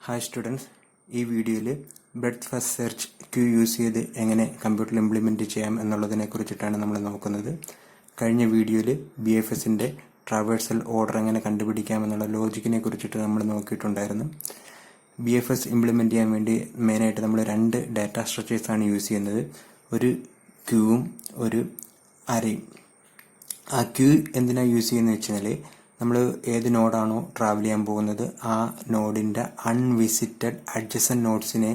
Hi students, ഈ വീഡിയോയിൽ breadth first search queue use ചെയ്ത് എങ്ങനെ കമ്പ്യൂട്ടറിൽ ഇംപ്ലിമെൻറ്റ് ചെയ്യാം എന്നുള്ളതിനെ കുറിച്ചിട്ടാണ് നമ്മൾ നോക്കുന്നത്. കഴിഞ്ഞ വീഡിയോയിൽ BFSൻ്റെ ട്രാവേഴ്സൽ ഓർഡർ എങ്ങനെ കണ്ടുപിടിക്കാം എന്നുള്ള ലോജിക്കിനെ കുറിച്ചിട്ട് നമ്മൾ നോക്കിയിട്ടുണ്ടായിരുന്നു. BFS ഇംപ്ലിമെൻറ്റ് ചെയ്യാൻ വേണ്ടി മെയിനായിട്ട് നമ്മൾ രണ്ട് ഡാറ്റ സ്ട്രക്ചേഴ്സാണ് യൂസ് ചെയ്യുന്നത്, ഒരു ക്യൂവും ഒരു അരയും. ആ ക്യൂ എന്തിനാണ് യൂസ് ചെയ്യുന്നത് വെച്ച് കഴിഞ്ഞാൽ നമ്മൾ ഏത് നോഡാണോ ട്രാവൽ ചെയ്യാൻ പോകുന്നത് ആ നോഡിൻ്റെ അൺവിസിറ്റഡ് അഡ്ജസൻറ്റ് നോഡ്സിനെ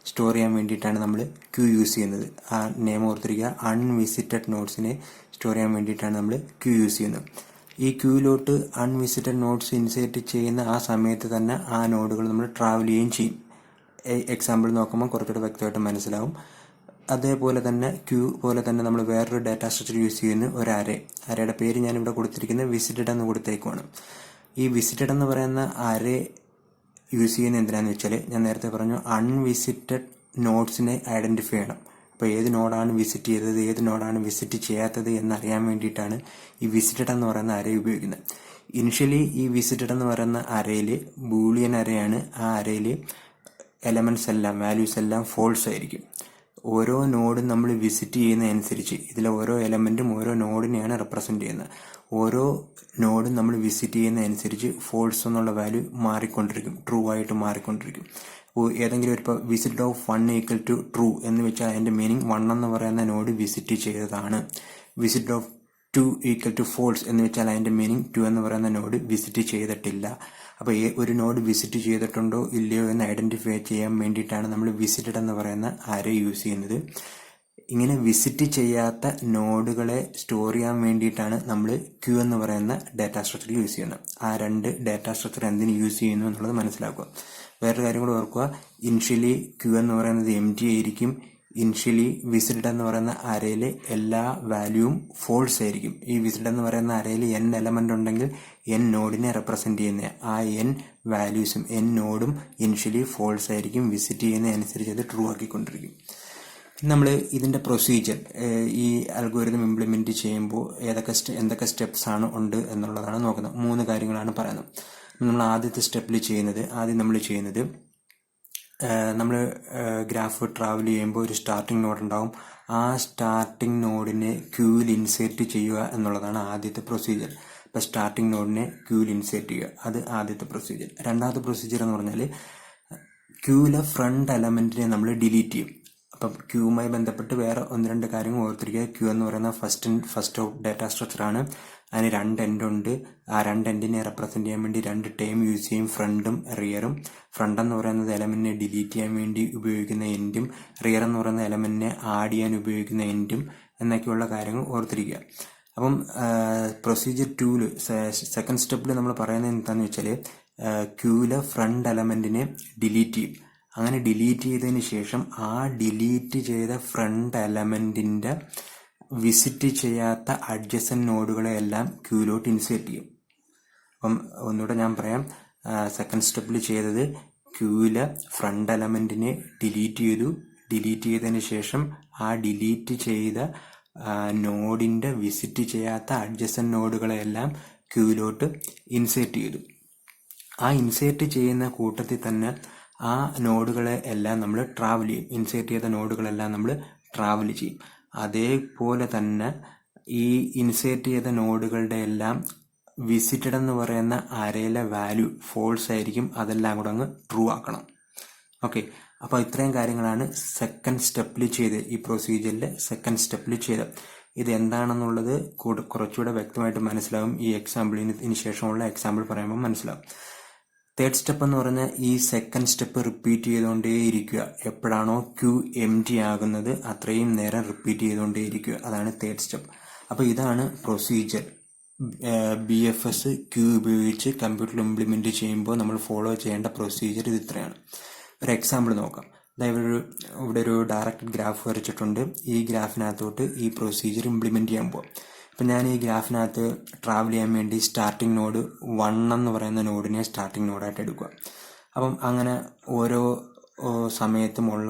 സ്റ്റോർ ചെയ്യാൻ വേണ്ടിയിട്ടാണ് നമ്മൾ ക്യൂ യൂസ് ചെയ്യുന്നത്. ആ നെയിം ഓർത്തിരിക്കുക, അൺവിസിറ്റഡ് നോഡ്സിനെ സ്റ്റോർ ചെയ്യാൻ വേണ്ടിയിട്ടാണ് നമ്മൾ ക്യൂ യൂസ് ചെയ്യുന്നത്. ഈ ക്യൂയിലോട്ട് അൺവിസിറ്റഡ് നോഡ്സ് ഇൻസേർട്ട് ചെയ്യുന്ന ആ സമയത്ത് തന്നെ ആ നോഡുകൾ നമ്മൾ ട്രാവൽ ചെയ്യുകയും ചെയ്യും. എക്സാമ്പിൾ നോക്കുമ്പോൾ കുറച്ചുകൂടെ വ്യക്തമായിട്ട് മനസ്സിലാവും. അതേപോലെ തന്നെ ക്യൂ പോലെ തന്നെ നമ്മൾ വേറൊരു ഡാറ്റ സ്ട്രക്ചർ യൂസ് ചെയ്യുന്ന ഒരു അരയുടെ പേര് ഞാനിവിടെ കൊടുത്തിരിക്കുന്നത് വിസിറ്റഡ് എന്ന് കൊടുത്തേക്കുവാണ്. ഈ വിസിറ്റഡ് എന്ന് പറയുന്ന അര യൂസ് ചെയ്യുന്ന എന്തിനാന്ന് വെച്ചാൽ ഞാൻ നേരത്തെ പറഞ്ഞു, അൺവിസിറ്റഡ് നോഡ്സിനെ ഐഡൻറ്റിഫൈ ചെയ്യണം. അപ്പോൾ ഏത് നോഡാണ് വിസിറ്റ് ചെയ്തത്, ഏത് നോഡാണ് വിസിറ്റ് ചെയ്യാത്തത് എന്നറിയാൻ വേണ്ടിയിട്ടാണ് ഈ വിസിറ്റഡ് എന്ന് പറയുന്ന അര ഉപയോഗിക്കുന്നത്. ഇനിഷ്യലി ഈ വിസിറ്റഡ് എന്ന് പറയുന്ന അരയിൽ ബൂളിയൻ അരയാണ്. ആ അരയിൽ എലമെൻറ്റ്സ് എല്ലാം, വാല്യൂസ് എല്ലാം ഫോൾസ് ആയിരിക്കും. ഓരോ നോഡും നമ്മൾ വിസിറ്റ് ചെയ്യുന്നതനുസരിച്ച് ഇതിലെ ഓരോ എലമെൻറ്റും ഓരോ നോഡിനെയാണ് റെപ്രസെൻറ്റ് ചെയ്യുന്നത്. ഓരോ നോഡും നമ്മൾ വിസിറ്റ് ചെയ്യുന്നതനുസരിച്ച് ഫോൾസ് എന്നുള്ള വാല്യൂ മാറിക്കൊണ്ടിരിക്കും, ട്രൂ ആയിട്ട് മാറിക്കൊണ്ടിരിക്കും. അപ്പോൾ ഏതെങ്കിലും ഒരു ഇപ്പോൾ visit of 1 equal to true എന്ന് വെച്ചാൽ അതിൻ്റെ മീനിങ് 1 എന്ന് പറയുന്ന നോഡ് വിസിറ്റ് ചെയ്തതാണ്. Visit of 2 equal to false എന്ന് വെച്ചാൽ അതിൻ്റെ മീനിങ് 2 എന്ന് പറയുന്ന നോഡ് വിസിറ്റ് ചെയ്തിട്ടില്ല. അപ്പോൾ ഒരു നോഡ് വിസിറ്റ് ചെയ്തിട്ടുണ്ടോ ഇല്ലയോ എന്ന് ഐഡൻറ്റിഫൈ ചെയ്യാൻ വേണ്ടിയിട്ടാണ് നമ്മൾ വിസിറ്റഡ് എന്ന് പറയുന്ന അര യൂസ് ചെയ്യുന്നത്. ഇങ്ങനെ വിസിറ്റ് ചെയ്യാത്ത നോഡുകളെ സ്റ്റോർ ചെയ്യാൻ വേണ്ടിയിട്ടാണ് നമ്മൾ ക്യൂ എന്ന് പറയുന്ന ഡാറ്റ സ്ട്രക്ചർ യൂസ് ചെയ്യുന്നത്. ആ രണ്ട് ഡാറ്റ സ്ട്രക്ചർ എന്തിന് യൂസ് ചെയ്യുന്നു എന്നുള്ളത് മനസ്സിലാക്കുക. വേറൊരു കാര്യം കൂടെ ഓർക്കുക, ഇനിഷ്യലി ക്യൂ എന്ന് പറയുന്നത് എംപ്റ്റി ആയിരിക്കും. ഇനിഷ്യലി വിസിറ്റഡ് എന്ന് പറയുന്ന അരയിലെ എല്ലാ വാല്യൂവും ഫോൾസ് ആയിരിക്കും. ഈ വിസിറ്റഡ് എന്ന് പറയുന്ന അരയിൽ n എലമെന്റ് ഉണ്ടെങ്കിൽ n നോഡിനെ റെപ്രസെന്റ് ചെയ്യുന്ന ആ n വാല്യൂസും n നോഡും ഇനിഷ്യലി ഫോൾസ് ആയിരിക്കും. വിസിറ്റ് ചെയ്യുന്നതനുസരിച്ച് അത് ട്രൂ ആക്കിക്കൊണ്ടിരിക്കും. നമ്മൾ ഇതിൻ്റെ പ്രൊസീജിയർ, ഈ അൽഗോരിതം ഇംപ്ലിമെൻറ്റ് ചെയ്യുമ്പോൾ എന്തൊക്കെ സ്റ്റെപ്സ് ഉണ്ട് എന്നുള്ളതാണ് നോക്കുന്നത്. 3 കാര്യങ്ങളാണ് പറയുന്നത്. നമ്മൾ ആദ്യം നമ്മൾ ചെയ്യുന്നത് നമ്മൾ ഗ്രാഫ് ട്രാവൽ ചെയ്യുമ്പോൾ ഒരു സ്റ്റാർട്ടിംഗ് നോഡ് ഉണ്ടാവും. ആ സ്റ്റാർട്ടിംഗ് നോഡിനെ ക്യൂവിൽ ഇൻസേർട്ട് ചെയ്യുക എന്നുള്ളതാണ് ആദ്യത്തെ പ്രൊസീജിയർ. ഇപ്പോൾ സ്റ്റാർട്ടിംഗ് നോഡിനെ ക്യൂവിൽ ഇൻസേർട്ട് ചെയ്യുക, അത് ആദ്യത്തെ പ്രൊസീജിയർ. രണ്ടാമത്തെ പ്രൊസീജിയർ എന്ന് പറഞ്ഞാൽ ക്യൂവിലെ ഫ്രണ്ട് എലമെൻറ്റിനെ നമ്മൾ ഡിലീറ്റ് ചെയ്യും. അപ്പം ക്യൂവുമായി ബന്ധപ്പെട്ട് വേറെ 1-2 കാര്യങ്ങൾ ഓർത്തിരിക്കുക. ക്യൂ എന്ന് പറയുന്ന ഫസ്റ്റ് ഓഫ് ഡാറ്റ സ്ട്രക്ചറാണ്. അതിന് 2 എൻഡ് ഉണ്ട്. ആ 2 എൻഡിനെ റെപ്രസെന്റ് ചെയ്യാൻ വേണ്ടി 2 ടേം യൂസ് ചെയ്യും, ഫ്രണ്ടും റിയറും. ഫ്രണ്ട് എന്ന് പറയുന്നത് എലമെന്റിനെ ഡിലീറ്റ് ചെയ്യാൻ വേണ്ടി ഉപയോഗിക്കുന്ന എൻഡും, റിയർ എന്ന് പറയുന്ന എലമെന്റിനെ ആഡ് ചെയ്യാൻ ഉപയോഗിക്കുന്ന എൻഡും എന്നൊക്കെയുള്ള കാര്യങ്ങൾ ഓർത്തിരിക്കുക. അപ്പം പ്രൊസീജിയർ 2 സെക്കൻഡ് സ്റ്റെപ്പിൽ നമ്മൾ പറയുന്നത് എന്താണെന്ന് വെച്ചാൽ ക്യൂവിലെ ഫ്രണ്ട് എലമെന്റിനെ ഡിലീറ്റ് ചെയ്യും. അങ്ങനെ ഡിലീറ്റ് ചെയ്തതിന് ശേഷം ആ ഡിലീറ്റ് ചെയ്ത ഫ്രണ്ട് എലമെന്റിന്റെ വിസിറ്റ് ചെയ്യാത്ത അഡ്ജസൻറ്റ് നോഡുകളെ എല്ലാം ക്യൂയിലോട്ട് ഇൻസേർട്ട് ചെയ്യും. അപ്പം ഒന്നുകൂടെ ഞാൻ പറയാം, സെക്കൻഡ് സ്റ്റെപ്പിൽ ചെയ്തത് ക്യൂവിലെ ഫ്രണ്ട് എലമെന്റിനെ ഡിലീറ്റ് ചെയ്തതിന് ശേഷം ആ ഡിലീറ്റ് ചെയ്ത നോഡിന്റെ വിസിറ്റ് ചെയ്യാത്ത അഡ്ജസൻറ്റ് നോഡുകളെ എല്ലാം ക്യൂയിലോട്ട് ഇൻസേർട്ട് ചെയ്തു. ആ ഇൻസേർട്ട് ചെയ്യുന്ന കൂട്ടത്തിൽ തന്നെ ആ നോഡുകളെ എല്ലാം നമ്മൾ ട്രാവൽ ചെയ്യും. ഇൻസേർട്ട് ചെയ്ത നോഡുകളെല്ലാം നമ്മൾ ട്രാവൽ ചെയ്യും. അതേപോലെ തന്നെ ഈ ഇൻസേർട്ട് ചെയ്ത നോഡുകളുടെ എല്ലാം വിസിറ്റഡ് എന്ന് പറയുന്ന അരയിലെ വാല്യൂ ഫോൾസ് ആയിരിക്കും. അതെല്ലാം കൂടെ അങ്ങ് ട്രൂ ആക്കണം. ഓക്കെ, അപ്പോൾ ഇത്രയും കാര്യങ്ങളാണ് സെക്കൻഡ് സ്റ്റെപ്പിൽ ചെയ്ത്, ഈ പ്രൊസീജിയറിലെ സെക്കൻഡ് സ്റ്റെപ്പിൽ ചെയ്ത്. ഇത് എന്താണെന്നുള്ളത് കുറച്ചുകൂടെ വ്യക്തമായിട്ട് മനസ്സിലാവും. ഈ എക്സാമ്പിളിന് ശേഷമുള്ള എക്സാമ്പിൾ പറയുമ്പോൾ മനസ്സിലാവും. തേർഡ് സ്റ്റെപ്പ് എന്ന് പറഞ്ഞാൽ ഈ സെക്കൻഡ് സ്റ്റെപ്പ് റിപ്പീറ്റ് ചെയ്തുകൊണ്ടേയിരിക്കുക. എപ്പോഴാണോ ക്യൂ എംപ്റ്റി ആകുന്നത് അത്രയും നേരം റിപ്പീറ്റ് ചെയ്തുകൊണ്ടേയിരിക്കുക. അതാണ് തേർഡ് സ്റ്റെപ്പ്. അപ്പോൾ ഇതാണ് പ്രൊസീജിയർ. BFS ക്യൂ ഉപയോഗിച്ച് കമ്പ്യൂട്ടറിൽ ഇംപ്ലിമെൻറ്റ് ചെയ്യുമ്പോൾ നമ്മൾ ഫോളോ ചെയ്യേണ്ട പ്രൊസീജിയർ ഇത് ഇത്രയാണ്. ഒരു എക്സാമ്പിൾ നോക്കാം. ഇവിടെ ഒരു ഡയറക്റ്റഡ് ഗ്രാഫ് വരച്ചിട്ടുണ്ട്. ഈ ഗ്രാഫിനകത്തോട്ട് ഈ പ്രൊസീജിയർ ഇംപ്ലിമെൻറ്റ് ചെയ്യാൻ പോകും. ഇപ്പം ഞാൻ ഈ ഗ്രാഫിനകത്ത് ട്രാവൽ ചെയ്യാൻ വേണ്ടി സ്റ്റാർട്ടിംഗ് നോഡ് 1 എന്ന് പറയുന്ന നോഡിനെ സ്റ്റാർട്ടിംഗ് നോഡായിട്ട് എടുക്കുക. അപ്പം അങ്ങനെ ഓരോ സമയത്തുമുള്ള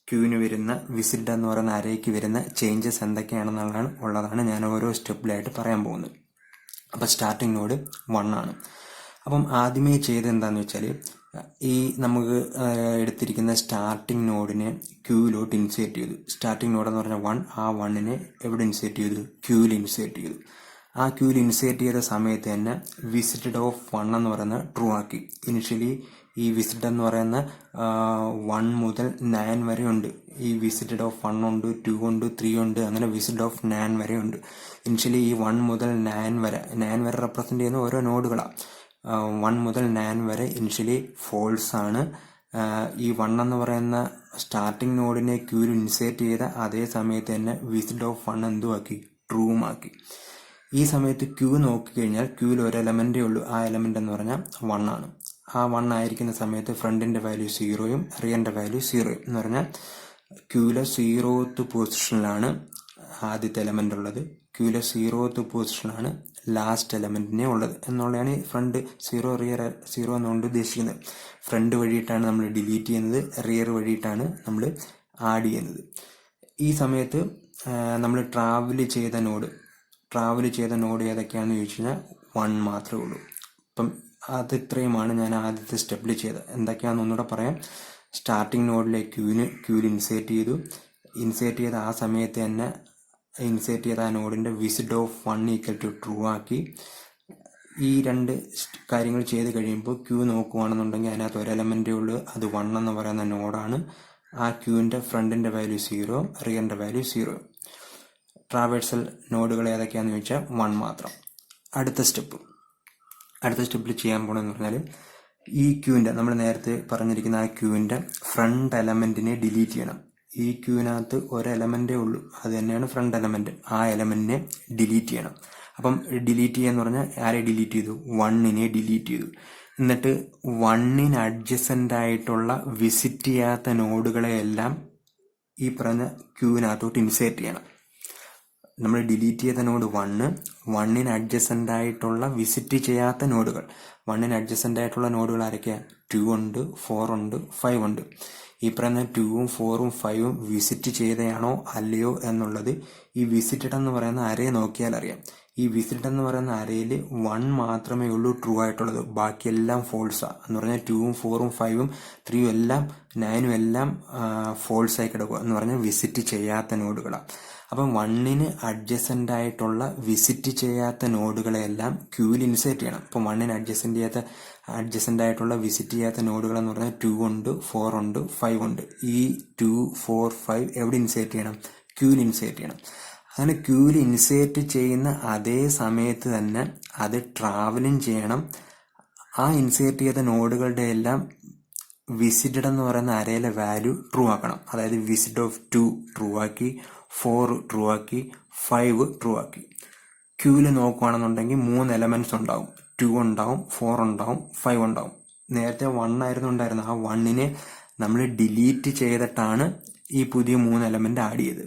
ക്യൂവിന് വരുന്ന വിസിറ്റ് എന്ന് പറയുന്ന അരയ്ക്ക് വരുന്ന ചേഞ്ചസ് എന്തൊക്കെയാണെന്നുള്ളതാണ് ഞാൻ ഓരോ സ്റ്റെപ്പിലായിട്ട് പറയാൻ പോകുന്നത്. അപ്പം സ്റ്റാർട്ടിംഗ് നോഡ് 1 ആണ്. അപ്പം ആദ്യമേ ചെയ്ത് എന്താണെന്ന് വെച്ചാൽ ഈ നമുക്ക് എടുത്തിരിക്കുന്ന സ്റ്റാർട്ടിംഗ് നോഡിനെ ക്യൂവിലോട്ട് ഇൻസേർട്ട് ചെയ്തു. സ്റ്റാർട്ടിംഗ് നോഡ് എന്ന് പറഞ്ഞാൽ 1, ആ 1നെ എവിടെ ഇൻസേർട്ട് ചെയ്തു? ക്യൂവിൽ ഇൻസേർട്ട് ചെയ്തു. ആ ക്യൂവിൽ ഇൻസേർട്ട് ചെയ്ത സമയത്ത് തന്നെ വിസിറ്റഡ് ഓഫ് 1 എന്ന് പറയുന്നത് ട്രൂ ആക്കി. ഇനിഷ്യലി ഈ വിസിറ്റഡ് എന്ന് പറയുന്ന 1 മുതൽ 9 വരെ ഉണ്ട്. ഈ വിസിറ്റഡ് ഓഫ് 1 ഉണ്ട്, 2 ഉണ്ട്, 3 ഉണ്ട്, അങ്ങനെ വിസിറ്റഡ് ഓഫ് 9 വരെ ഉണ്ട്. ഇനിഷ്യലി ഈ 1 മുതൽ 9 വരെ റെപ്രസെന്റ് ചെയ്യുന്ന ഓരോ നോഡുകളാണ്. 1 മുതൽ 9 വരെ ഇനിഷ്യലി ഫോൾസ് ആണ്. ഈ 1 എന്ന് പറയുന്ന സ്റ്റാർട്ടിംഗ് നോഡിനെ ക്യൂവിൽ ഇൻസേർട്ട് ചെയ്ത അതേ സമയത്ത് തന്നെ വിസിറ്റഡ് ഓഫ് 1 എന്തുമാക്കി? ട്രൂമാക്കി. ഈ സമയത്ത് ക്യൂ നോക്കിക്കഴിഞ്ഞാൽ ക്യൂവിൽ ഒരു എലമെന്റേ ഉള്ളൂ. ആ എലമെന്റ് എന്ന് പറഞ്ഞാൽ 1 ആണ്. ആ 1 ആയിരിക്കുന്ന സമയത്ത് ഫ്രണ്ടിന്റെ വാല്യൂ 0യും റിയറിന്റെ വാല്യൂ 0യും എന്ന് പറഞ്ഞാൽ ക്യൂവിലെ 0th പൊസിഷനിലാണ് ആദ്യത്തെ എലമെന്റ് ഉള്ളത്. ക്യൂവിലെ 0th പൊസിഷനിലാണ് ലാസ്റ്റ് എലമെന്റിനെ ഉള്ളത് എന്നുള്ളതാണ് ഈ ഫ്രണ്ട് 0 റിയർ 0 എന്നുകൊണ്ട് ഉദ്ദേശിക്കുന്നത്. ഫ്രണ്ട് വഴിയിട്ടാണ് നമ്മൾ ഡിലീറ്റ് ചെയ്യുന്നത്, റിയർ വഴിയിട്ടാണ് നമ്മൾ ആഡ് ചെയ്യുന്നത്. ഈ സമയത്ത് നമ്മൾ ട്രാവൽ ചെയ്ത നോഡ് ഏതൊക്കെയാണെന്ന് ചോദിച്ചു കഴിഞ്ഞാൽ 1 മാത്രമേ ഉള്ളൂ. അപ്പം അത് ഇത്രയുമാണ് ഞാൻ ആദ്യത്തെ സ്റ്റെപ്പിൽ ചെയ്തത്. എന്തൊക്കെയാണെന്ന് ഒന്നുകൂടെ പറയാം. സ്റ്റാർട്ടിംഗ് നോഡിലെ ക്യൂവിൽ ഇൻസേർട്ട് ചെയ്ത ആ സമയത്ത് തന്നെ ഇൻസേർട്ട് ചെയ്ത ആ നോഡിന്റെ visit of 1 equal to true ആക്കി. ഈ 2 കാര്യങ്ങൾ ചെയ്ത് കഴിയുമ്പോൾ ക്യൂ നോക്കുകയാണെന്നുണ്ടെങ്കിൽ അതിനകത്ത് ഒരു എലമെന്റേ ഉള്ളൂ, അത് 1 എന്ന് പറയുന്ന നോഡാണ്. ആ ക്യൂവിന്റെ ഫ്രണ്ടിന്റെ വാല്യൂ 0, റിയറിന്റെ വാല്യൂ 0. ട്രാവേഴ്സൽ നോഡുകൾ ഏതൊക്കെയാണെന്ന് ചോദിച്ചാൽ 1 മാത്രം. അടുത്ത സ്റ്റെപ്പിൽ ചെയ്യാൻ പോകണമെന്ന് പറഞ്ഞാൽ ഈ ക്യൂവിന്റെ നമ്മൾ നേരത്തെ പറഞ്ഞിരിക്കുന്ന ആ ക്യൂവിന്റെ ഫ്രണ്ട് എലമെന്റിനെ ഡിലീറ്റ് ചെയ്യണം. ഈ ക്യൂവിനകത്ത് ഒരു എലമെന്റേ ഉള്ളൂ, അത് തന്നെയാണ് ഫ്രണ്ട് എലമെന്റ്. ആ എലമെന്റിനെ ഡിലീറ്റ് ചെയ്യണം. അപ്പം ഡിലീറ്റ് ചെയ്യാന്ന് പറഞ്ഞാൽ ആരെ ഡിലീറ്റ് ചെയ്തു? 1നെ ഡിലീറ്റ് ചെയ്തു. എന്നിട്ട് 1ന് അഡ്ജസന്റ് ആയിട്ടുള്ള വിസിറ്റ് ചെയ്യാത്ത നോഡുകളെയെല്ലാം ഈ പറഞ്ഞ ക്യൂവിനകത്തോട്ട് ഇൻസേർട്ട് ചെയ്യണം. നമ്മൾ ഡിലീറ്റ് ചെയ്ത നോഡ് 1ന് അഡ്ജസന്റ് ആയിട്ടുള്ള വിസിറ്റ് ചെയ്യാത്ത നോഡുകൾ. 1ന് അഡ്ജസന്റ് ആയിട്ടുള്ള നോഡുകൾ ആരൊക്കെയാ? 2 ഉണ്ട്, 4 ഉണ്ട്, 5 ഉണ്ട്. ഈ പറയുന്ന 2ഉം 4ഉം 5ഉം വിസിറ്റ് ചെയ്തയാണോ അല്ലയോ എന്നുള്ളത് ഈ വിസിറ്റഡ് എന്ന് പറയുന്ന അരയെ നോക്കിയാൽ അറിയാം. ഈ വിസിറ്റഡ് എന്ന് പറയുന്ന അരയിൽ 1 മാത്രമേ ഉള്ളൂ ട്രൂ ആയിട്ടുള്ളത്, ബാക്കിയെല്ലാം ഫോൾസാ. എന്ന് പറഞ്ഞാൽ 2ഉം 4ഉം 5ഉം 3ഉം എല്ലാം 9ഉം എല്ലാം ഫോൾസ് ആയി കിടക്കുക എന്ന് പറഞ്ഞാൽ വിസിറ്റ് ചെയ്യാത്ത നോഡുകളാണ്. അപ്പം 1ന് അഡ്ജസന്റ് ആയിട്ടുള്ള വിസിറ്റ് ചെയ്യാത്ത നോഡുകളെല്ലാം ക്യൂവിൽ ഇൻസേർട്ട് ചെയ്യണം. അപ്പം 1ന് അഡ്ജസന്റ് ആയിട്ടുള്ള വിസിറ്റ് ചെയ്യാത്ത നോഡുകൾ എന്ന് പറഞ്ഞാൽ 2 ഉണ്ട്, 4 ഉണ്ട്, 5 ഉണ്ട്. ഈ 2, 4, 5 എവിടെ ഇൻസേർട്ട് ചെയ്യണം? ക്യൂവിൽ ഇൻസേർട്ട് ചെയ്യണം. അങ്ങനെ ക്യൂവിൽ ഇൻസേർട്ട് ചെയ്യുന്ന അതേ സമയത്ത് തന്നെ അത് ട്രാവലും ചെയ്യണം. ആ ഇൻസേർട്ട് ചെയ്ത നോഡുകളുടെ എല്ലാം വിസിറ്റഡ് എന്ന് പറയുന്ന അരയിലെ വാല്യൂ ട്രൂ ആക്കണം. അതായത് വിസിറ്റ് ഓഫ് 2 ട്രൂ ആക്കി, 4 ട്രൂ ആക്കി, 5 ട്രൂ ആക്കി. ക്യൂവിൽ നോക്കുകയാണെന്നുണ്ടെങ്കിൽ 3 എലമെന്റ്സ് ഉണ്ടാവും. 2 ഉണ്ടാവും, 4 ഉണ്ടാവും, 5 ഉണ്ടാവും. നേരത്തെ 1 ആയിരുന്നു ഉണ്ടായിരുന്നത്. ആ 1നെ നമ്മൾ ഡിലീറ്റ് ചെയ്തിട്ടാണ് ഈ പുതിയ 3 എലമെന്റ് ആഡ് ചെയ്ത്.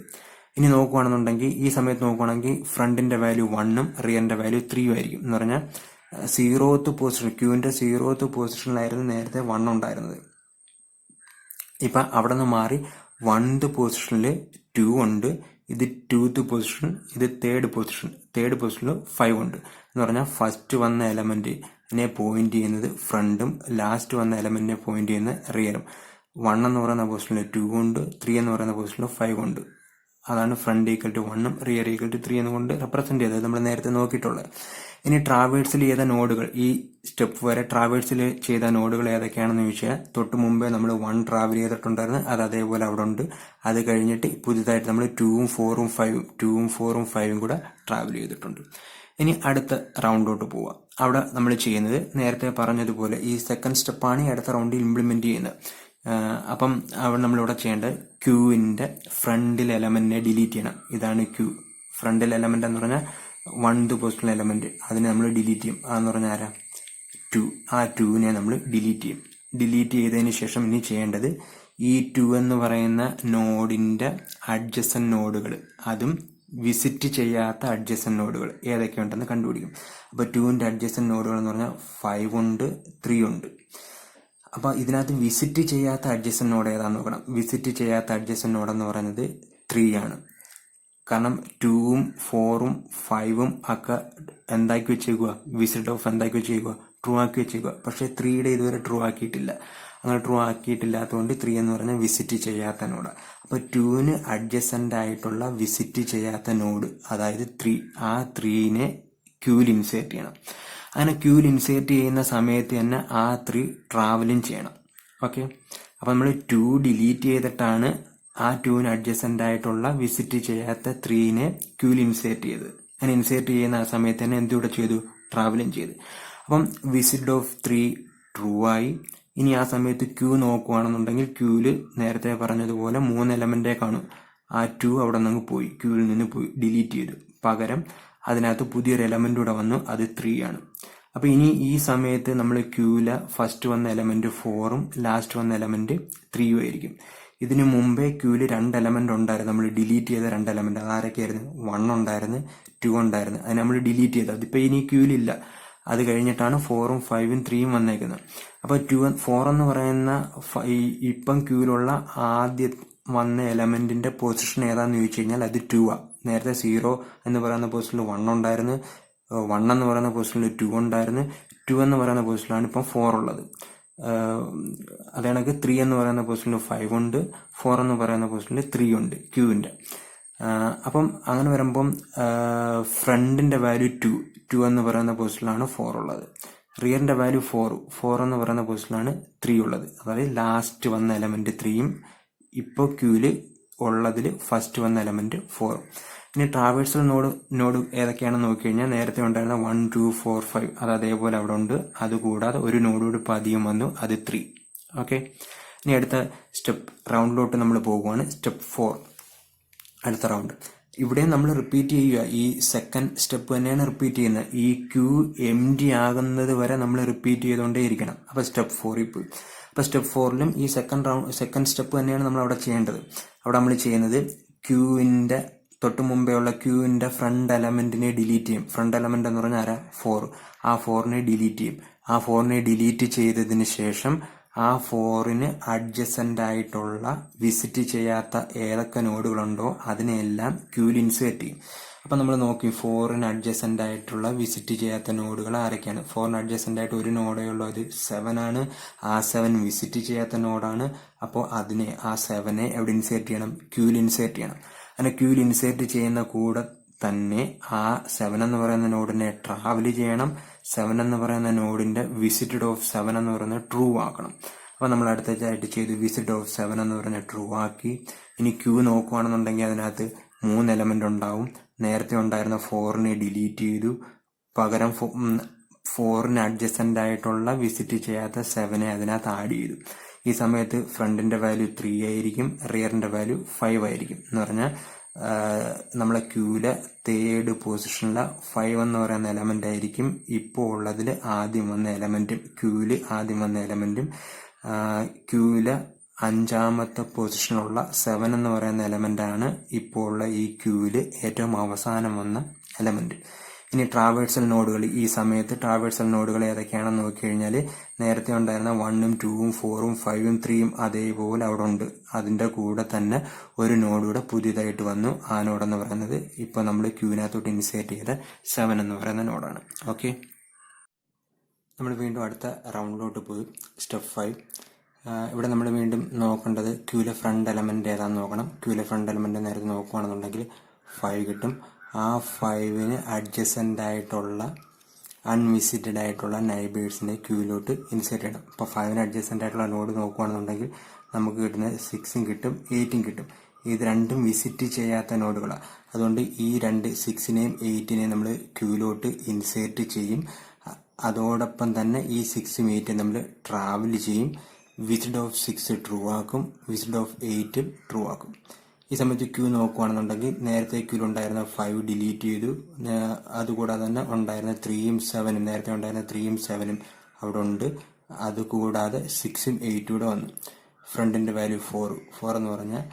ഇനി നോക്കുകയാണെന്നുണ്ടെങ്കിൽ ഈ സമയത്ത് നോക്കുകയാണെങ്കിൽ ഫ്രണ്ടിന്റെ വാല്യൂ 1ഉം റിയറിന്റെ വാല്യൂ 3ഉം ആയിരിക്കും. എന്ന് പറഞ്ഞാൽ 0th പൊസിഷൻ, ക്യൂവിന്റെ 0th പൊസിഷനിലായിരുന്നു നേരത്തെ 1 ഉണ്ടായിരുന്നത്. ഇപ്പൊ അവിടെ നിന്ന് മാറി 1th പൊസിഷനിൽ 2 ഉണ്ട്, ഇത് 2th പൊസിഷൻ, ഇത് തേർഡ് പൊസിഷനിൽ 5 ഉണ്ട്. എന്ന് പറഞ്ഞാൽ ഫസ്റ്റ് വന്ന എലമെന്റിനെ പോയിന്റ് ചെയ്യുന്നത് ഫ്രണ്ടും ലാസ്റ്റ് വന്ന എലമെന്റിനെ പോയിന്റ് ചെയ്യുന്നത് റിയറും. 1 എന്ന് പറയുന്ന പൊസിഷനിൽ 2 ഉണ്ട്, 3 എന്ന് പറയുന്ന പൊസിഷനിൽ 5 ഉണ്ട്. അതാണ് ഫ്രണ്ട് ഈക്വൽ ടു 1ഉം റിയർ ഈക്വൽ ടു 3 എന്നുകൊണ്ട് റെപ്രസെന്റ് ചെയ്തത് നമ്മൾ നേരത്തെ നോക്കിയിട്ടുള്ളത്. ഇനി ട്രാവേഴ്സിൽ ചെയ്ത നോഡുകൾ, ഈ സ്റ്റെപ്പ് വരെ ട്രാവേഴ്സിൽ ചെയ്ത നോഡുകൾ ഏതൊക്കെയാണെന്ന് ചോദിച്ചാൽ തൊട്ട് മുമ്പേ നമ്മൾ 1 ട്രാവൽ ചെയ്തിട്ടുണ്ടായിരുന്നു, അത് അതേപോലെ അവിടെ ഉണ്ട്. അത് കഴിഞ്ഞിട്ട് പുതുതായിട്ട് നമ്മൾ 2ഉം 4ഉം 5ഉം കൂടെ ട്രാവൽ ചെയ്തിട്ടുണ്ട്. ഇനി അടുത്ത റൗണ്ടോട്ട് പോവാം. അവിടെ നമ്മൾ ചെയ്യുന്നത് നേരത്തെ പറഞ്ഞതുപോലെ ഈ സെക്കൻഡ് സ്റ്റെപ്പാണ് ഈ അടുത്ത റൗണ്ടിൽ ഇംപ്ലിമെന്റ് ചെയ്യുന്നത്. അപ്പം അവിടെ നമ്മളിവിടെ ചെയ്യേണ്ടത് ക്യൂവിന്റെ ഫ്രണ്ടിൽ എലമെന്റിനെ ഡിലീറ്റ് ചെയ്യണം. ഇതാണ് ക്യൂ. ഫ്രണ്ടിൽ എലമെന്റ് എന്ന് പറഞ്ഞാൽ 1th പൊസിഷണൽ എലമെന്റ്, അതിനെ നമ്മൾ ഡിലീറ്റ് ചെയ്യും. അതെന്ന് പറഞ്ഞാൽ ആരാ? 2. ആ 2നെ നമ്മൾ ഡിലീറ്റ് ചെയ്യും. ഡിലീറ്റ് ചെയ്തതിന് ശേഷം ഇനി ചെയ്യേണ്ടത് ഈ 2 എന്ന് പറയുന്ന നോഡിന്റെ അഡ്ജസന്റ് നോഡുകൾ, അതും വിസിറ്റ് ചെയ്യാത്ത അഡ്ജസന്റ് നോഡുകൾ ഏതൊക്കെയുണ്ടെന്ന് കണ്ടുപിടിക്കും. അപ്പൊ 2ന്റെ അഡ്ജസന്റ് നോഡുകൾ എന്ന് പറഞ്ഞാൽ 5 ഉണ്ട്, 3 ഉണ്ട്. അപ്പൊ ഇതിനകത്ത് വിസിറ്റ് ചെയ്യാത്ത അഡ്ജസന്റ് നോഡ് ഏതാന്ന് നോക്കണം. വിസിറ്റ് ചെയ്യാത്ത അഡ്ജസന്റ് നോഡ് എന്ന് പറയുന്നത് 3 ആണ്. കാരണം 2ഉം 4ഉം 5ഉം ഒക്കെ എന്താക്കി വെച്ചേക്കുക? വിസിറ്റ് ഓഫ് എന്താക്കി വെച്ചേക്കുക? ട്രൂ ആക്കി വെച്ചേക്കുക. പക്ഷേ 3യുടെ ഇതുവരെ ട്രൂ ആക്കിയിട്ടില്ല. അങ്ങനെ ട്രൂ ആക്കിയിട്ടില്ലാത്തതുകൊണ്ട് 3 എന്ന് പറഞ്ഞാൽ വിസിറ്റ് ചെയ്യാത്ത നോഡ്. അപ്പോൾ 2ന് അഡ്ജസൻ്റ് ആയിട്ടുള്ള വിസിറ്റ് ചെയ്യാത്ത നോഡ്, അതായത് 3, ആ 3നെ ക്യൂവിൽ ഇൻസേർട്ട് ചെയ്യണം. അങ്ങനെ ക്യൂവിൽ ഇൻസേർട്ട് ചെയ്യുന്ന സമയത്ത് തന്നെ ആ 3 ട്രാവലും ചെയ്യണം. ഓക്കെ, അപ്പോൾ നമ്മൾ 2 ഡിലീറ്റ് ചെയ്തിട്ടാണ് ആ 2ന് അഡ്ജസൻ്റ് ആയിട്ടുള്ള വിസിറ്റ് ചെയ്യാത്ത 3നെ ക്യൂവിൽ ഇൻസേർട്ട് ചെയ്തത്. അങ്ങനെ ഇൻസേർട്ട് ചെയ്യുന്ന ആ സമയത്ത് തന്നെ എന്തുകൂടെ ചെയ്തു? ട്രാവലും ചെയ്ത്. അപ്പം വിസിറ്റ് ഓഫ് 3 ട്രൂ ആയി. ഇനി ആ സമയത്ത് ക്യൂ നോക്കുകയാണെന്നുണ്ടെങ്കിൽ ക്യൂവിൽ നേരത്തെ പറഞ്ഞതുപോലെ 3 എലമെന്റേ കാണും. ആ 2 അവിടെ നിന്ന് പോയി, ക്യൂവിൽ നിന്ന് പോയി, ഡിലീറ്റ് ചെയ്തു. പകരം അതിനകത്ത് പുതിയൊരു എലമെന്റ് കൂടെ വന്നു, അത് 3 ആണ്. അപ്പൊ ഇനി ഈ സമയത്ത് നമ്മൾ ക്യൂവിലെ ഫസ്റ്റ് വന്ന എലമെന്റ് 4ഉം ലാസ്റ്റ് വന്ന എലമെന്റ് 3ഉം ആയിരിക്കും. ഇതിനു മുമ്പേ ക്യൂവിൽ 2 എലമെന്റ് ഉണ്ടായിരുന്നു, നമ്മൾ ഡിലീറ്റ് ചെയ്ത 2 എലമെന്റ്. അതാരൊക്കെയായിരുന്നു? 1 ഉണ്ടായിരുന്നു, 2 ഉണ്ടായിരുന്നു. അത് നമ്മൾ ഡിലീറ്റ് ചെയ്തു. അതിപ്പോ ഇനി ക്യൂവിലില്ല. അത് കഴിഞ്ഞിട്ടാണ് 4ഉം 5ഉം 3ഉം വന്നേക്കുന്നത്. അപ്പൊ 4 എന്ന് പറയുന്ന ഇപ്പം ക്യൂവിലുള്ള ആദ്യ വന്ന എലമെന്റിന്റെ പൊസിഷൻ ഏതാന്ന് ചോദിച്ചു കഴിഞ്ഞാൽ അത് 2 ആ. നേരത്തെ 0 എന്ന് പറയുന്ന പൊസിഷനിൽ 1 ഉണ്ടായിരുന്നു, 1 എന്ന് പറയുന്ന പൊസിഷനിൽ 2 ഉണ്ടായിരുന്നു, 2 എന്ന് പറയുന്ന പൊസിഷനിലാണ് ഇപ്പം 4 ഉള്ളത്. അതേ കണക്ക് 3 എന്ന് പറയുന്ന പൊസിഷനിൽ 5 ഉണ്ട്, 4 എന്ന് പറയുന്ന പൊസിഷനിൽ 3 ഉണ്ട് ക്യൂവിന്റെ. അപ്പം അങ്ങനെ വരുമ്പം ഫ്രണ്ടിന്റെ വാല്യൂ 2 എന്ന് പറയുന്ന പൊസിഷനിലാണ് 4 ഉള്ളത്. റിയറിന്റെ വാല്യൂ 4 എന്ന് പറയുന്ന പൊസിഷനിലാണ് 3 ഉള്ളത്. അതായത് ലാസ്റ്റ് വന്ന എലമെന്റ് 3ഉം ഇപ്പോൾ ക്യൂവില് ഉള്ളതിൽ ഫസ്റ്റ് വന്ന എലമെന്റ് 4ഉം. ഇനി ട്രാവേഴ്സൽ നോഡ് ഏതൊക്കെയാണെന്ന് നോക്കിക്കഴിഞ്ഞാൽ നേരത്തെ ഉണ്ടായിരുന്ന 1, 2, 4, 5 അത് അതേപോലെ അവിടെ ഉണ്ട്. അതുകൂടാതെ ഒരു നോഡോട് പതിയും വന്നു, അത് 3. ഓക്കെ, ഇനി അടുത്ത സ്റ്റെപ്പ് റൗണ്ടിലോട്ട് നമ്മൾ പോകുവാണ്. സ്റ്റെപ്പ് 4, അടുത്ത റൗണ്ട്. ഇവിടെ നമ്മൾ റിപ്പീറ്റ് ചെയ്യുക. ഈ സെക്കൻഡ് സ്റ്റെപ്പ് തന്നെയാണ് റിപ്പീറ്റ് ചെയ്യുന്നത്. ഈ ക്യൂ എം ടി ആകുന്നത് വരെ നമ്മൾ റിപ്പീറ്റ് ചെയ്തുകൊണ്ടേ ഇരിക്കണം. അപ്പൊ സ്റ്റെപ്പ് 4 പോയി. അപ്പൊ സ്റ്റെപ്പ് 4ലും ഈ സെക്കൻഡ് സ്റ്റെപ്പ് തന്നെയാണ് നമ്മൾ അവിടെ ചെയ്യേണ്ടത്. അവിടെ നമ്മൾ ചെയ്യുന്നത് ക്യൂവിന്റെ തൊട്ട് മുമ്പേ ഉള്ള ക്യൂവിന്റെ ഫ്രണ്ട് എലമെന്റിനെ ഡിലീറ്റ് ചെയ്യും. ഫ്രണ്ട് എലമെന്റ് എന്ന് പറഞ്ഞാൽ ആരാ? 4. ആ 4നെ ഡിലീറ്റ് ചെയ്യും. ആ 4നെ ഡിലീറ്റ് ചെയ്തതിന് ശേഷം ആ 4ന് അഡ്ജസന്റ് ആയിട്ടുള്ള വിസിറ്റ് ചെയ്യാത്ത ഏതൊക്കെ നോഡുകളുണ്ടോ അതിനെല്ലാം ക്യൂവിൽ ഇൻസേർട്ട് ചെയ്യും. അപ്പൊ നമ്മൾ നോക്കി 4ന് അഡ്ജസന്റ് ആയിട്ടുള്ള വിസിറ്റ് ചെയ്യാത്ത നോഡുകൾ ആരൊക്കെയാണ്? 4ന് അഡ്ജസന്റ് ആയിട്ട് ഒരു നോഡേ ഉള്ളൂ, അത് 7 ആണ്. ആ 7 വിസിറ്റ് ചെയ്യാത്ത നോഡാണ്. അപ്പോൾ അതിനെ ആ 7നെ എവിടെ ഇൻസേർട്ട് ചെയ്യണം? ക്യൂവിൽ ഇൻസേർട്ട് ചെയ്യണം. അങ്ങനെ ക്യൂവിൽ ഇൻസേർട്ട് ചെയ്യുന്ന കൂടെ തന്നെ ആ 7 എന്ന് പറയുന്ന നോഡിനെ ട്രാവൽ ചെയ്യണം. 7 എന്ന് പറയുന്ന നോഡിന്റെ വിസിറ്റഡ് ഓഫ് 7 എന്ന് പറയുന്നത് ട്രൂ ആക്കണം. അപ്പൊ നമ്മൾ അടുത്തായിട്ട് ചെയ്തു. വിസിറ്റ് ഓഫ് 7 എന്ന് പറഞ്ഞ ട്രൂ ആക്കി. ഇനി ക്യൂ നോക്കുകയാണെന്നുണ്ടെങ്കിൽ അതിനകത്ത് 3 എലമെന്റ് ഉണ്ടാവും. നേരത്തെ ഉണ്ടായിരുന്ന 4നെ ഡിലീറ്റ് ചെയ്തു. പകരം 4ന് അഡ്ജസന്റ് ആയിട്ടുള്ള വിസിറ്റ് ചെയ്യാത്ത 7നെ അതിനകത്ത് ആഡ് ചെയ്തു. ഈ സമയത്ത് ഫ്രണ്ടിന്റെ വാല്യൂ 3 ആയിരിക്കും, റിയറിന്റെ വാല്യൂ 5 ആയിരിക്കും. എന്ന് പറഞ്ഞാൽ നമ്മളെ ക്യൂവിലെ തേർഡ് പൊസിഷനിലെ 5 എന്ന് പറയുന്ന എലമെന്റ് ആയിരിക്കും ഇപ്പോൾ ഉള്ളതിൽ ആദ്യം വന്ന എലമെന്റും. ക്യൂവില് ആദ്യം വന്ന എലമെന്റും ക്യൂവിലെ 5ാമത്തെ പൊസിഷനിലുള്ള 7 എന്ന് പറയുന്ന എലമെന്റ് ആണ് ഇപ്പോൾ ഉള്ള ഈ ക്യൂവില് ഏറ്റവും അവസാനം വന്ന എലമെന്റ്. ഇനി ട്രാവേഴ്സൽ നോഡുകൾ. ഈ സമയത്ത് ട്രാവേഴ്സൽ നോഡുകൾ ഏതൊക്കെയാണെന്ന് നോക്കിക്കഴിഞ്ഞാൽ നേരത്തെ ഉണ്ടായിരുന്ന 1ഉം 2ഉം 4ഉം 5ഉം 3ഉം അതേപോലെ അവിടെ ഉണ്ട്. അതിന്റെ കൂടെ തന്നെ ഒരു നോഡൂടെ പുതിയതായിട്ട് വന്നു. ആ നോഡെന്ന് പറയുന്നത് ഇപ്പൊ നമ്മൾ ക്യൂവിനകത്തോട്ട് ഇൻസേർട്ട് ചെയ്ത 7 എന്ന് പറയുന്ന നോഡാണ്. ഓക്കെ, നമ്മൾ വീണ്ടും അടുത്ത റൗണ്ടിലോട്ട് പോയി. സ്റ്റെപ്പ് 5. ഇവിടെ നമ്മൾ വീണ്ടും നോക്കേണ്ടത് ക്യൂവിലെ ഫ്രണ്ട് എലമെന്റ് ഏതാണെന്ന് നോക്കണം. ക്യൂവിലെ ഫ്രണ്ട് എലമെന്റ് നേരത്തെ നോക്കുകയാണെന്നുണ്ടെങ്കിൽ 5 കിട്ടും. ആ 5ന് അഡ്ജസന്റ് ആയിട്ടുള്ള അൺവിസിറ്റഡ് ആയിട്ടുള്ള നൈബേഴ്സിനെ ക്യൂവിലോട്ട് ഇൻസേർട്ട് ചെയ്യണം. അപ്പോൾ 5ന് അഡ്ജസന്റ് ആയിട്ടുള്ള നോഡ് നോക്കുകയാണെന്നുണ്ടെങ്കിൽ നമുക്ക് കിട്ടുന്നത് 6ഉം കിട്ടും, 8ഉം കിട്ടും. ഇത് രണ്ടും വിസിറ്റ് ചെയ്യാത്ത നോഡുകളാണ്. അതുകൊണ്ട് ഈ 6നെയും 8നെയും നമ്മൾ ക്യൂവിലോട്ട് ഇൻസേർട്ട് ചെയ്യും. അതോടൊപ്പം തന്നെ ഈ 6ഉം 8ഉം നമ്മൾ ട്രാവൽ ചെയ്യും. വിസിറ്റ് ഓഫ് 6 ട്രൂ ആക്കും, വിസിറ്റ് ഓഫ് 8 ട്രൂ ആക്കും. ഈ സമയത്ത് ക്യൂ നോക്കുകയാണെന്നുണ്ടെങ്കിൽ നേരത്തെ ക്യൂലുണ്ടായിരുന്ന 5 ഡിലീറ്റ് ചെയ്തു. അതുകൂടാതെ തന്നെ ഉണ്ടായിരുന്ന 3ഉം 7ഉം, നേരത്തെ ഉണ്ടായിരുന്ന 3ഉം 7ഉം അവിടെ ഉണ്ട്. അതുകൂടാതെ 6ഉം 8ഉം കൂടെ വന്നു. ഫ്രണ്ടിന്റെ വാല്യൂ 4 എന്ന് പറഞ്ഞാൽ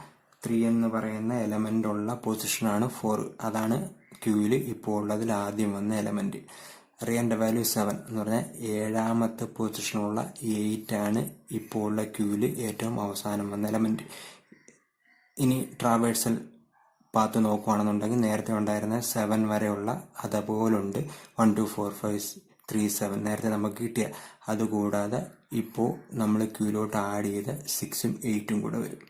3 എന്ന് പറയുന്ന എലമെന്റ് ഉള്ള പൊസിഷനാണ് 4. അതാണ് ക്യൂവിൽ ഇപ്പോൾ ഉള്ളതിൽ ആദ്യം വന്ന എലമെന്റ്. റിയറിന്റെ വാല്യൂ 7 എന്ന് പറഞ്ഞാൽ 7ാമത്തെ പൊസിഷനുള്ള 8 ആണ് ഇപ്പോൾ ഉള്ള ക്യൂവിൽ ഏറ്റവും അവസാനം വന്ന എലമെന്റ്. ഇനി ട്രാവേഴ്സൽ പാത്ത് നോക്കുകയാണെന്നുണ്ടെങ്കിൽ നേരത്തെ ഉണ്ടായിരുന്ന 7 വരെയുള്ള അതുപോലുണ്ട്. 1, 2, 4, 5, 3 7 നേരത്തെ നമുക്ക് കിട്ടിയ. അതുകൂടാതെ ഇപ്പോൾ നമ്മൾ ക്യൂലോട്ട് ആഡ് ചെയ്ത 6ഉം 8ഉം കൂടെ വരും.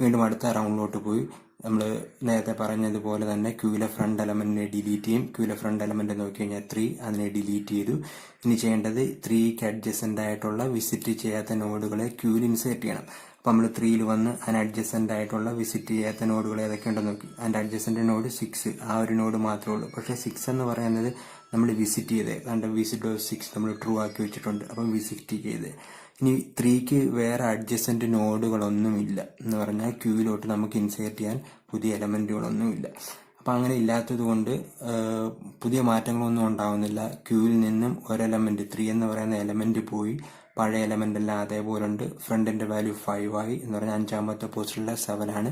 വീണ്ടും അടുത്ത റൗണ്ടിലോട്ട് പോയി നമ്മൾ നേരത്തെ പറഞ്ഞതുപോലെ തന്നെ ക്യൂലെ ഫ്രണ്ട് എലമെന്റിനെ ഡിലീറ്റ് ചെയ്യും. ക്യൂലെ ഫ്രണ്ട് എലമെന്റ് നോക്കി കഴിഞ്ഞാൽ 3, അതിനെ ഡിലീറ്റ് ചെയ്തു. ഇനി ചെയ്യേണ്ടത് 3ക്ക് അഡ്ജസന്റ് ആയിട്ടുള്ള വിസിറ്റ് ചെയ്യാത്ത നോഡുകളെ ക്യൂവിൽ ഇൻസേർട്ട് ചെയ്യണം. അപ്പം നമ്മൾ 3ൽ വന്ന് അതിന് അഡ്ജസന്റ് ആയിട്ടുള്ള വിസിറ്റ് ചെയ്യാത്ത നോഡുകൾ ഏതൊക്കെയുണ്ടെന്ന് നോക്കി. അതിന്റെ അഡ്ജസന്റ് നോഡ് 6, ആ ഒരു നോഡ് മാത്രമേ ഉള്ളൂ. പക്ഷേ 6 എന്ന് പറയുന്നത് നമ്മൾ വിസിറ്റ് ചെയ്തേ, അതിന്റെ വിസിറ്റ് ഓഫ് 6 നമ്മൾ ട്രൂ ആക്കി വെച്ചിട്ടുണ്ട്. അപ്പം വിസിറ്റ് ചെയ്തേ. ഇനി 3ക്ക് വേറെ അഡ്ജസന്റ് നോഡുകളൊന്നുമില്ല എന്ന് പറഞ്ഞാൽ ക്യൂവിലോട്ട് നമുക്ക് ഇൻസേർട്ട് ചെയ്യാൻ പുതിയ എലമെന്റുകളൊന്നുമില്ല. അപ്പം അങ്ങനെ ഇല്ലാത്തത് കൊണ്ട് പുതിയ മാറ്റങ്ങളൊന്നും ഉണ്ടാവുന്നില്ല. ക്യൂവിൽ നിന്നും ഒരു എലമെന്റ് 3 എന്ന് പറയുന്ന എലമെന്റ് പോയി, പഴയ എലമെന്റ് എല്ലാം അതേപോലെ ഉണ്ട്. ഫ്രണ്ടിന്റെ വാല്യൂ 5 ആയി എന്ന് പറഞ്ഞാൽ 5ാമത്തെ പൊസിഷനിലെ 7 ആണ്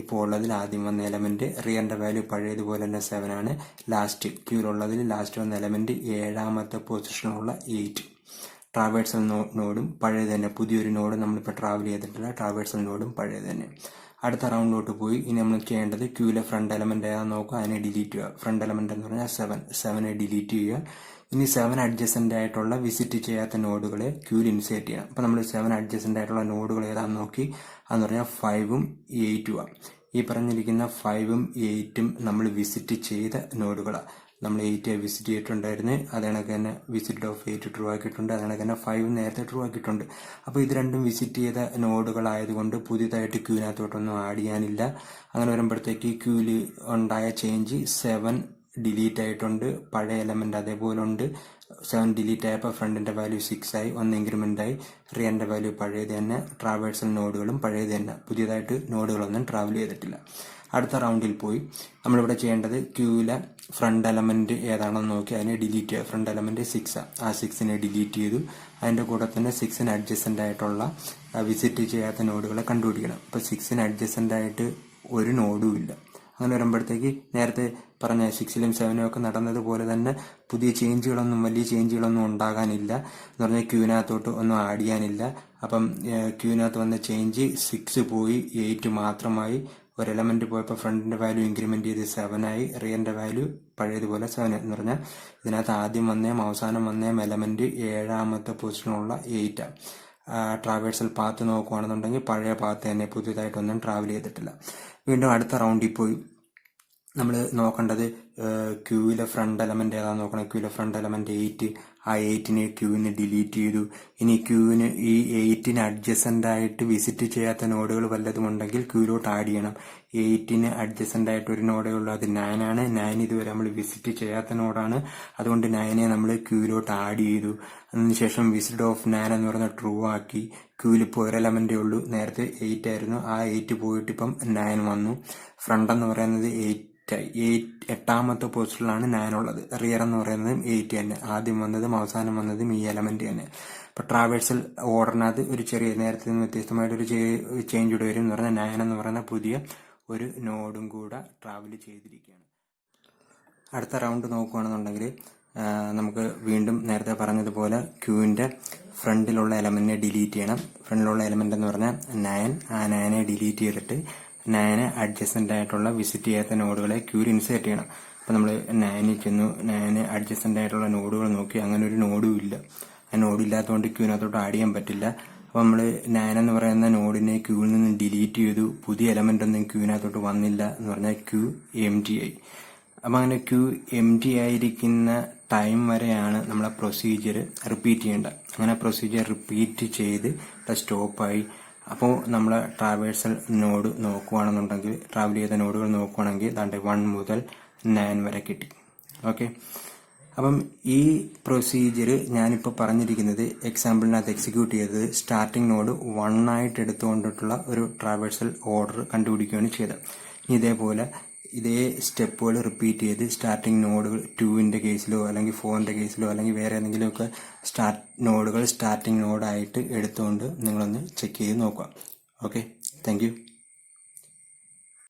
ഇപ്പോൾ ഉള്ളതിൽ ആദ്യം വന്ന എലമെന്റ്. റിയറിന്റെ വാല്യൂ പഴയതുപോലെ തന്നെ 7 ആണ്. ലാസ്റ്റ് ക്യൂവിലുള്ളതിൽ ലാസ്റ്റ് വന്ന എലമെന്റ് 7ാമത്തെ പൊസിഷനിലുള്ള 8. ട്രാവേഴ്സൽ നോഡും പഴയത് തന്നെ, പുതിയൊരു നോഡ് നമ്മളിപ്പോൾ ട്രാവൽ ചെയ്തിട്ടില്ല. ട്രാവേഴ്സൽ നോഡും പഴയത് തന്നെ. അടുത്ത റൗണ്ടിലോട്ട് പോയി ഇനി നമ്മൾ ചെയ്യേണ്ടത് ക്യൂവിലെ ഫ്രണ്ട് എലമെന്റ് ഏതാണെന്ന് നോക്കുക, അതിനെ ഡിലീറ്റ് ചെയ്യുക. ഫ്രണ്ട് എലമെന്റ് എന്ന് പറഞ്ഞാൽ 7നെ ഡിലീറ്റ് ചെയ്യുക. ഇനി 7 അഡ്ജസന്റ് ആയിട്ടുള്ള വിസിറ്റ് ചെയ്യാത്ത നോഡുകളെ ക്യൂവിൽ ഇൻസേർട്ട് ചെയ്യണം. അപ്പം നമ്മൾ 7 അഡ്ജസന്റ് ആയിട്ടുള്ള നോഡുകൾ ഏതാണെന്ന് നോക്കി, അതെന്ന് പറഞ്ഞാൽ 5ഉം 8ഉം ആണ്. ഈ പറഞ്ഞിരിക്കുന്ന 5ഉം 8ഉം നമ്മൾ വിസിറ്റ് ചെയ്ത നോഡുകളാണ്. നമ്മൾ 8 വിസിറ്റ് ചെയ്തിട്ടുണ്ടായിരുന്നു, അത് കണക്ക് തന്നെ വിസിറ്റ് ഓഫ് 8 ട്രൂ ആക്കിയിട്ടുണ്ട്. അത് കണക്ക് തന്നെ 5 നേരത്തെ ട്രൂ ആക്കിയിട്ടുണ്ട്. അപ്പോൾ ഇത് രണ്ടും വിസിറ്റ് ചെയ്ത നോഡുകളായതുകൊണ്ട് പുതിയതായിട്ട് ക്യൂവിനകത്തോട്ടൊന്നും ആഡ് ചെയ്യാനില്ല. അങ്ങനെ വരുമ്പോഴത്തേക്ക് ക്യൂവിൽ ഉണ്ടായ ചേഞ്ച് 7 ഡിലീറ്റ് ആയിട്ടുണ്ട്, പഴയ എലമെന്റ് അതേപോലെ ഉണ്ട്. 7 ഡിലീറ്റ് ആയപ്പോൾ ഫ്രണ്ടിന്റെ വാല്യൂ 6 ആയി, 1 ഇൻക്രിമെന്റ് ആയി. റിയറിന്റെ വാല്യൂ പഴയത് തന്നെ, ട്രാവേഴ്സൽ നോഡുകളും പഴയത് തന്നെ, പുതിയതായിട്ട് നോഡുകളൊന്നും ട്രാവൽ ചെയ്തിട്ടില്ല. അടുത്ത റൗണ്ടിൽ പോയി നമ്മളിവിടെ ചെയ്യേണ്ടത് ക്യൂവിലെ ഫ്രണ്ട് എലമെന്റ് ഏതാണെന്ന് നോക്കി അതിനെ ഡിലീറ്റ് ചെയ്യുക. ഫ്രണ്ട് എലമെന്റ് 6 ആ 6നെ ഡിലീറ്റ് ചെയ്തു. അതിന്റെ കൂടെ തന്നെ 6ന് അഡ്ജസന്റ് ആയിട്ടുള്ള വിസിറ്റ് ചെയ്യാത്ത നോഡുകളെ കണ്ടുപിടിക്കണം. അപ്പോൾ 6ന് അഡ്ജസന്റ് ആയിട്ട് ഒരു നോഡും ഇല്ല. അങ്ങനെ വരുമ്പോഴത്തേക്ക് നേരത്തെ പറഞ്ഞ 6ലും 7ലും ഒക്കെ നടന്നതുപോലെ തന്നെ പുതിയ ചേഞ്ചുകളൊന്നും, വലിയ ചേഞ്ചുകളൊന്നും ഉണ്ടാകാനില്ല. എന്ന് പറഞ്ഞാൽ ക്യൂവിനകത്തോട്ട് ഒന്നും ആഡ് ചെയ്യാനില്ല. അപ്പം ക്യൂവിനകത്ത് വന്ന ചേഞ്ച് 6 പോയി 8 മാത്രമായി. ഒരു എലമെന്റ് പോയപ്പോൾ ഫ്രണ്ടിന്റെ വാല്യൂ ഇൻക്രിമെന്റ് ചെയ്ത് 7 ആയി. റിയറിന്റെ വാല്യൂ പഴയതുപോലെ 7 എന്ന് പറഞ്ഞാൽ ഇതിനകത്ത് ആദ്യം വന്നേം അവസാനം വന്നേം എലമെന്റ് 7ാമത്തെ പൊസിഷനുള്ള 8 ആണ്. ട്രാവേഴ്സൽ പാത്ത് നോക്കുകയാണെന്നുണ്ടെങ്കിൽ പഴയ പാത്ത് തന്നെ, പുതിയതായിട്ടൊന്നും ട്രാവൽ ചെയ്തിട്ടില്ല. വീണ്ടും അടുത്ത റൗണ്ടിൽ പോയി നമ്മൾ നോക്കേണ്ടത് ക്യൂവിലെ ഫ്രണ്ട് എലമെന്റ് ഏതാണെന്ന് നോക്കണം. ക്യൂവിലെ ഫ്രണ്ട് എലമെന്റ് 8, ആ 8നെ ക്യൂവിന് ഡിലീറ്റ് ചെയ്തു. ഇനി ക്യൂവിന് ഈ 8ന് അഡ്ജസന്റ് ആയിട്ട് വിസിറ്റ് ചെയ്യാത്ത നോഡുകൾ വല്ലതും ഉണ്ടെങ്കിൽ ക്യൂവിലോട്ട് ആഡ് ചെയ്യണം. 8ന് അഡ്ജസന്റ് ആയിട്ട് ഒരു നോഡേ ഉള്ളൂ, അത് 9 ആണ്. 9 ഇതുവരെ നമ്മൾ വിസിറ്റ് ചെയ്യാത്ത നോഡാണ്, അതുകൊണ്ട് 9നെ നമ്മൾ ക്യൂവിലോട്ട് ആഡ് ചെയ്തു. അതിനുശേഷം വിസിറ്റ് ഓഫ് 9 എന്ന് പറയുന്നത് ട്രൂ ആക്കി. ക്യൂവിൽ ഇപ്പോൾ ഒരു എലമെന്റേ ഉള്ളൂ, നേരത്തെ 8 ആയിരുന്നു, ആ 8 പോയിട്ട് ഇപ്പം 9 വന്നു. ഫ്രണ്ട് എന്ന് പറയുന്നത് 8ാമത്തെ പൊസിഷനിലാണ് 9 ഉള്ളത്. റിയർ എന്ന് പറയുന്നതും 8 തന്നെ, ആദ്യം വന്നതും അവസാനം വന്നതും ഈ എലമെന്റ് തന്നെ. ഇപ്പൊ ട്രാവേഴ്സൽ ഓർഡറിനകത്ത് ഒരു ചെറിയ, നേരത്തെ നിന്ന് വ്യത്യസ്തമായിട്ടൊരു ചേഞ്ച് ഇവിടെ വരും എന്ന് പറഞ്ഞാൽ 9 എന്ന് പറയുന്ന പുതിയ ഒരു നോഡും കൂടെ ട്രാവൽ ചെയ്തിരിക്കുകയാണ്. അടുത്ത റൗണ്ട് നോക്കുകയാണെന്നുണ്ടെങ്കിൽ നമുക്ക് വീണ്ടും നേരത്തെ പറഞ്ഞതുപോലെ ക്യൂവിന്റെ ഫ്രണ്ടിലുള്ള എലമെന്റിനെ ഡിലീറ്റ് ചെയ്യണം. ഫ്രണ്ടിലുള്ള എലമെന്റ് എന്ന് പറഞ്ഞാൽ 9, ആ 9നെ ഡിലീറ്റ് ചെയ്തിട്ട് 9 അഡ്ജസന്റ് ആയിട്ടുള്ള വിസിറ്റ് ചെയ്യാത്ത നോഡുകളെ ക്യൂവിൽ ഇൻസേർട്ട് ചെയ്യണം. അപ്പം നമ്മൾ 9 ചെന്നു, 9 അഡ്ജസന്റ് ആയിട്ടുള്ള നോഡുകൾ നോക്കി, അങ്ങനെ ഒരു നോഡും ഇല്ല. ആ നോഡ് ഇല്ലാത്തതുകൊണ്ട് ക്യൂവിനകത്തോട്ട് ആഡ് ചെയ്യാൻ പറ്റില്ല. അപ്പോൾ നമ്മൾ 9 എന്ന് പറയുന്ന നോഡിനെ ക്യൂവിൽ നിന്ന് ഡിലീറ്റ് ചെയ്തു. പുതിയ എലമെന്റ് ഒന്നും ക്യൂവിനകത്തോട്ട് വന്നില്ല എന്ന് പറഞ്ഞാൽ ക്യൂ എംപ്റ്റി ആയി. അപ്പം അങ്ങനെ ക്യൂ എംപ്റ്റി ആയിരിക്കുന്ന ടൈം വരെയാണ് നമ്മളെ പ്രൊസീജിയർ റിപ്പീറ്റ് ചെയ്യേണ്ടത്. അങ്ങനെ പ്രൊസീജിയർ റിപ്പീറ്റ് ചെയ്ത് സ്റ്റോപ്പായി. അപ്പോൾ നമ്മൾ ട്രാവേഴ്സൽ നോഡ് നോക്കുകയാണെന്നുണ്ടെങ്കിൽ, ട്രാവൽ ചെയ്ത നോഡുകൾ നോക്കുകയാണെങ്കിൽ ദാണ്ട് 1 മുതൽ 9 വരെ കിട്ടി. ഓക്കെ, അപ്പം ഈ പ്രൊസീജിയർ ഞാനിപ്പോൾ പറഞ്ഞിരിക്കുന്നത് എക്സാമ്പിളിനകത്ത് എക്സിക്യൂട്ട് ചെയ്തത് സ്റ്റാർട്ടിംഗ് നോഡ് 1 ആയിട്ട് എടുത്തുകൊണ്ടിട്ടുള്ള ഒരു ട്രാവേഴ്സൽ ഓർഡർ കണ്ടുപിടിക്കുകയാണ് ചെയ്തത്. ഇതേപോലെ ഇതേ സ്റ്റെപ്പുകൾ റിപ്പീറ്റ് ചെയ്ത് സ്റ്റാർട്ടിംഗ് നോഡുകൾ 2ന്റെ കേസിലോ അല്ലെങ്കിൽ 4ന്റെ കേസിലോ അല്ലെങ്കിൽ വേറെ ഏതെങ്കിലുമൊക്കെ നോഡുകൾ സ്റ്റാർട്ടിംഗ് നോഡായിട്ട് എടുത്തുകൊണ്ട് നിങ്ങളൊന്ന് ചെക്ക് ചെയ്ത് നോക്കുക. Okay, thank you.